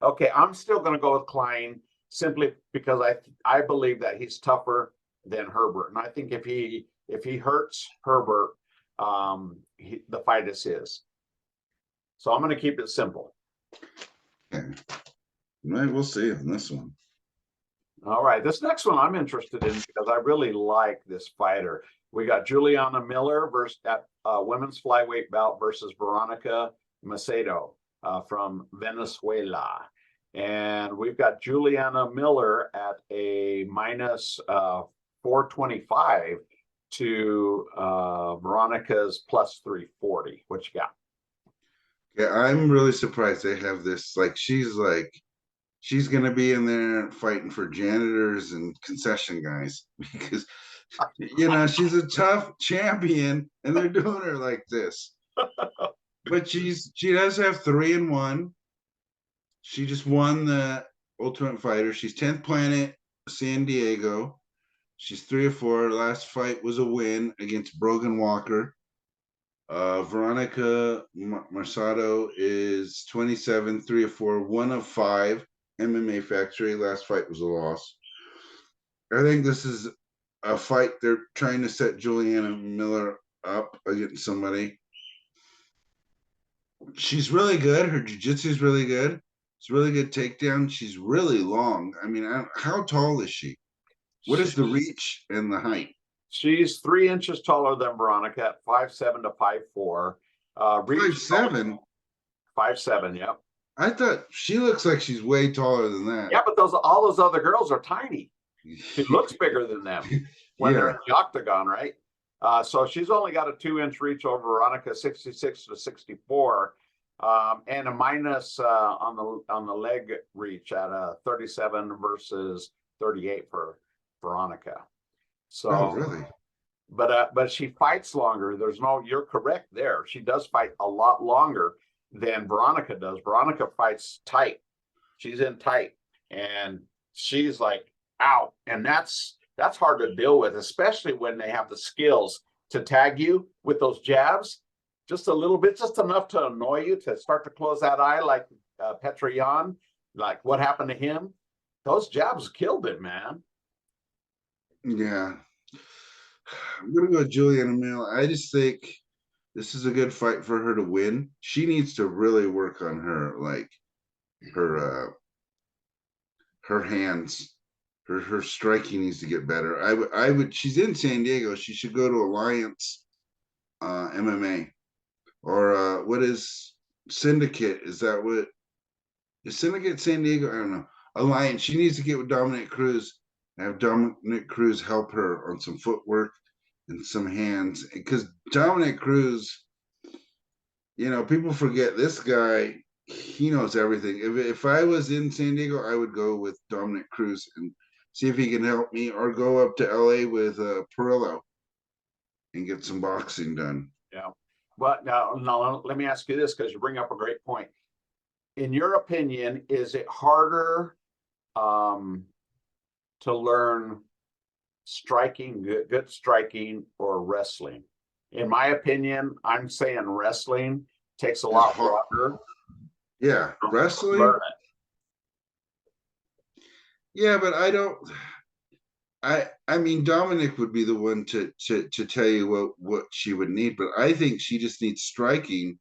Okay, I'm still going to go with Klein simply because I believe that he's tougher than Herbert, and I think if he hurts Herbert, the fight is his. So I'm going to keep it simple. Okay. Right, we'll see on this one. All right, this next one I'm interested in because I really like this fighter. We got Juliana Miller versus at women's flyweight bout versus Veronica Macedo from Venezuela. And we've got Juliana Miller at a minus 425 to Veronica's plus 340. What you got? Yeah, I'm really surprised they have this. She's gonna be in there fighting for janitors and concession guys because she's a tough champion and they're doing her like this. But she does have 3-1. She just won the Ultimate Fighter. She's 10th Planet San Diego. She's 3-4. Last fight was a win against Brogan Walker. Veronica Marsado is 27, 3-4, 1-5. MMA Factory. Last fight was a loss. I think this is a fight they're trying to set Juliana Miller up against somebody. She's really good. Her jiu-jitsu is really good. It's really good takedown. She's really long. I mean, how tall is she? What is the reach and the height? She's 3 inches taller than Veronica at 5'7" to 5'4". 5'7"? 5'7", yep. I thought she looks like she's way taller than that. Yeah, but all those other girls are tiny. She looks bigger than them when they're in the octagon, right? So she's only got a 2-inch reach over Veronica, 66 to 64, and a minus on the leg reach at a 37 versus 38 for Veronica. So, really? But she fights longer. You're correct there. She does fight a lot longer than Veronica does. Veronica fights tight. She's in tight, and she's like out, and that's hard to deal with, especially when they have the skills to tag you with those jabs, just a little bit, just enough to annoy you to start to close that eye, like Petroyan, like what happened to him. Those jabs killed him, man. Yeah. I'm gonna go with Juliana Miller. I just think this is a good fight for her to win. She needs to really work on her hands. Her striking needs to get better. I would. She's in San Diego. She should go to Alliance MMA or what is Syndicate? Is that what is Syndicate San Diego? I don't know. Alliance. She needs to get with Dominic Cruz and have Dominic Cruz help her on some footwork and some hands because Dominic Cruz, people forget this guy. He knows everything. If I was in San Diego, I would go with Dominic Cruz and see if he can help me, or go up to LA with Perillo and get some boxing done. Yeah. But now let me ask you this, because you bring up a great point. In your opinion, is it harder to learn striking, good striking, or wrestling? In my opinion, I'm saying wrestling takes a lot longer. Yeah, wrestling. Learn Yeah, but I don't. I mean, Dominic would be the one to tell you what she would need, but I think she just needs striking.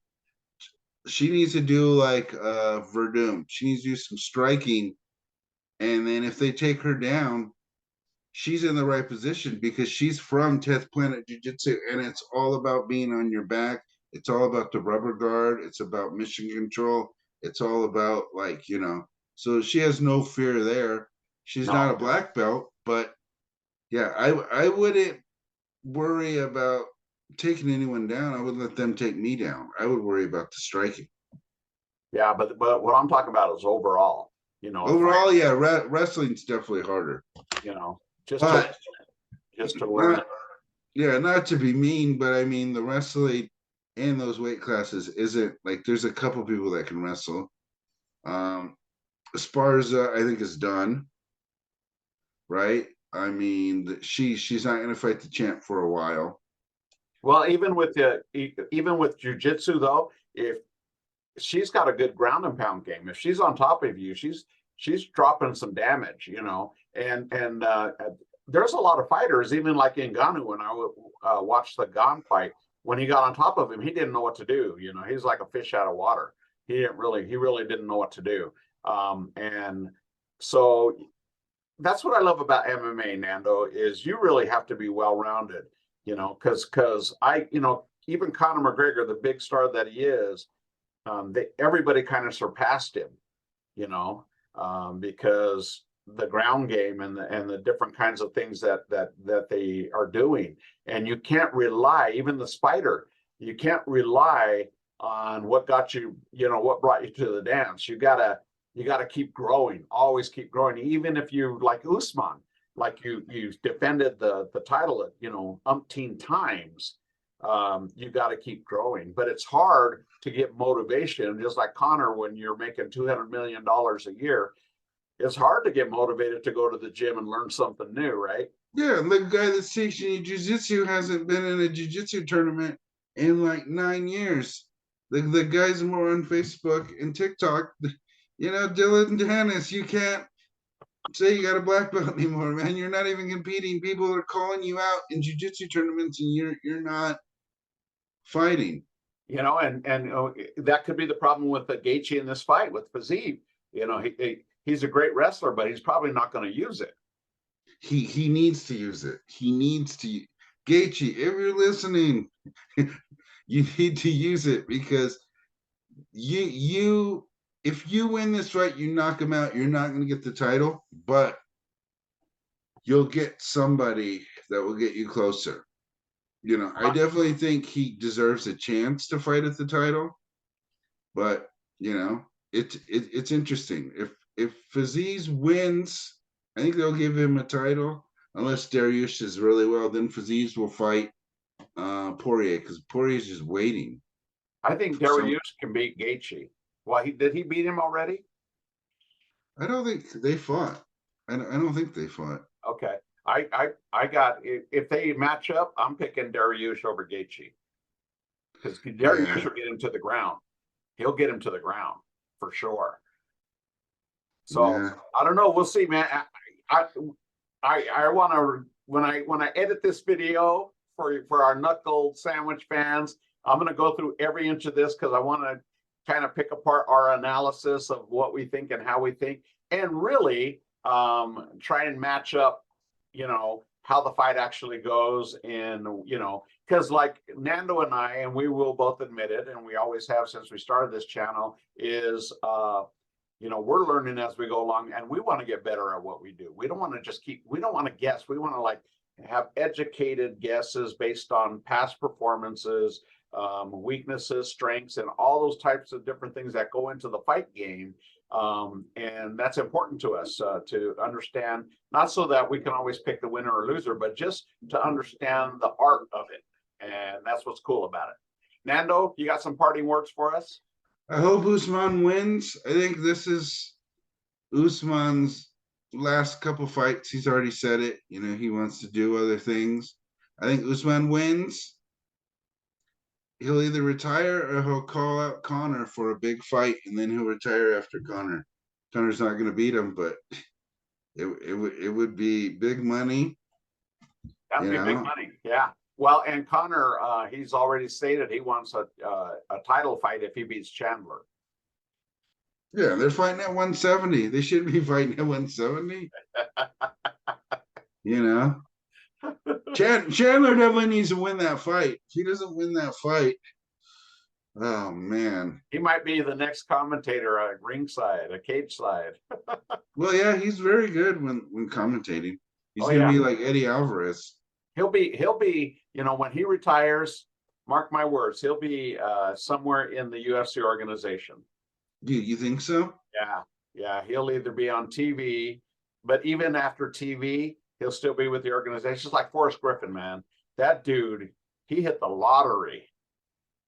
She needs to do like Verdum. She needs to do some striking, and then if they take her down, she's in the right position because she's from 10th Planet Jiu-Jitsu, and it's all about being on your back. It's all about the rubber guard. It's about mission control. It's all about like, so she has no fear there. She's not a black belt, but yeah, I wouldn't worry about taking anyone down. I would let them take me down. I would worry about the striking. Yeah, but what I'm talking about is overall. Overall, yeah, wrestling's definitely harder. Just but to learn. Yeah, not to be mean, but I mean the wrestling in those weight classes isn't like there's a couple people that can wrestle. Esparza, I think, is done. Right? I mean, she's not going to fight the champ for a while. Well, even with jiu-jitsu though, if she's got a good ground and pound game, if she's on top of you, she's dropping some damage, and there's a lot of fighters, even like Ngannou, when I watched the Gon fight, when he got on top of him, he didn't know what to do. He's like a fish out of water. He really didn't know what to do. And so that's what I love about MMA, Nando, is you really have to be well-rounded, because even Conor McGregor, the big star that he is, everybody kind of surpassed him, because the ground game and the different kinds of things that they are doing. And you can't rely, even the Spider, you can't rely on what got you, what brought you to the dance. You gotta keep growing, always keep growing. Even if you, like Usman, like you defended the title, umpteen times, you got to keep growing. But it's hard to get motivation, just like Conor, when you're making $200 million a year. It's hard to get motivated to go to the gym and learn something new, right? Yeah, the guy that's teaching you jiu-jitsu hasn't been in a jiu-jitsu tournament in like 9 years. The guys more on Facebook and TikTok. Dylan Dennis, you can't say you got a black belt anymore, man. You're not even competing. People are calling you out in jiu-jitsu tournaments, and you're not fighting. And that could be the problem with the Gaethje in this fight with Fiziev. He's a great wrestler, but he's probably not going to use it. He needs to use it. He needs to. Gaethje, if you're listening, you need to use it, because you if you win this fight, you knock him out, you're not going to get the title, but you'll get somebody that will get you closer. I definitely think he deserves a chance to fight at the title, but it's interesting. If Fiziev wins, I think they'll give him a title. Unless Dariush is really well, then Fiziev will fight Poirier, because Poirier's just waiting. I think Dariush can beat Gaethje. Well, did he beat him already? I don't think they fought. I don't think they fought. Okay. I got, if they match up, I'm picking Dariush over Gaethje, because Dariush will get him to the ground. He'll get him to the ground for sure. So I don't know. We'll see, man. I want to, when I edit this video for our knuckle sandwich fans, I'm going to go through every inch of this, because I want to kind of pick apart our analysis of what we think and how we think, and really try and match up, how the fight actually goes. And, because like Nando and I, and we will both admit it, and we always have since we started this channel, is, we're learning as we go along, and we want to get better at what we do. We don't want to we don't want to guess. We want to have educated guesses based on past performances, weaknesses, strengths, and all those types of different things that go into the fight game. And that's important to us to understand, not so that we can always pick the winner or loser, but just to understand the art of it. And that's what's cool about it. Nando, you got some parting words for us? I hope Usman wins. I think this is Usman's last couple fights. He's already said it. You know, he wants to do other things. I think Usman wins. He'll either retire or he'll call out Connor for a big fight, and then he'll retire after Connor. Connor's not going to beat him, but it would be big money. That would be big money. Yeah. Well, and Connor, he's already stated he wants a title fight if he beats Chandler. Yeah, they're fighting at 170. They shouldn't be fighting at 170. You know, Chandler definitely needs to win that fight. If he doesn't win that fight, oh man, he might be the next commentator at ringside, a cage side. Well, yeah, he's very good when commentating. He's Oh, gonna yeah. be like Eddie Alvarez. He'll be, you know, when he retires, mark my words, he'll be somewhere in the UFC organization. Dude, you think so? Yeah, yeah. He'll either be on TV, but even after TV, he'll still be with the organization. It's like Forrest Griffin, man. That dude, he hit the lottery.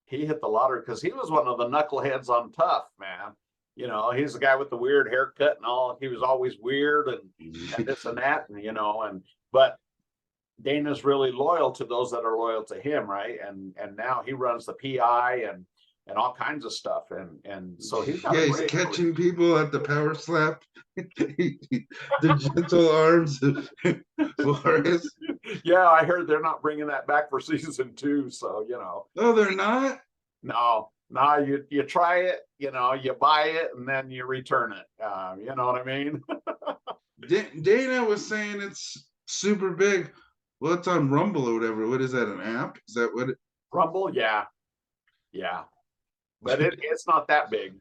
He hit the lottery because he was one of the knuckleheads on Tough, man. You know, he's the guy with the weird haircut and all. He was always weird and this and that, and you know, but Dana's really loyal to those that are loyal to him, right? And now he runs the PI and all kinds of stuff, and so he's got he's catching people at the power slap, the gentle arms of Flores. Yeah, I heard they're not bringing that back for season 2, so you know. Oh, they're not. No, you try it, you know, you buy it and then you return it. You know what I mean? Dana was saying it's super big. Well, it's on Rumble or whatever. What is that? An app? Is that what? Rumble, yeah, but it's not that big.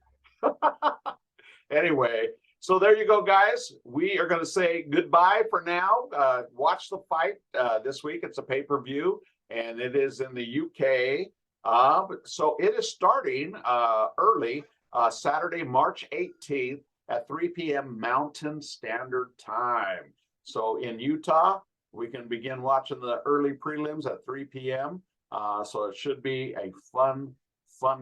Anyway, so there you go, guys. We are going to say goodbye for now. Watch the fight this week. It's a pay-per-view, and it is in the UK. So it is starting early Saturday, March 18th at 3 p.m. Mountain Standard Time. So in Utah, we can begin watching the early prelims at 3 p.m. So it should be a fun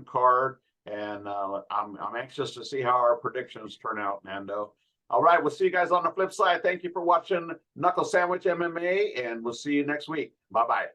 card. And I'm anxious to see how our predictions turn out, Nando. All right, we'll see you guys on the flip side. Thank you for watching Knuckle Sandwich MMA, and we'll see you next week. Bye-bye.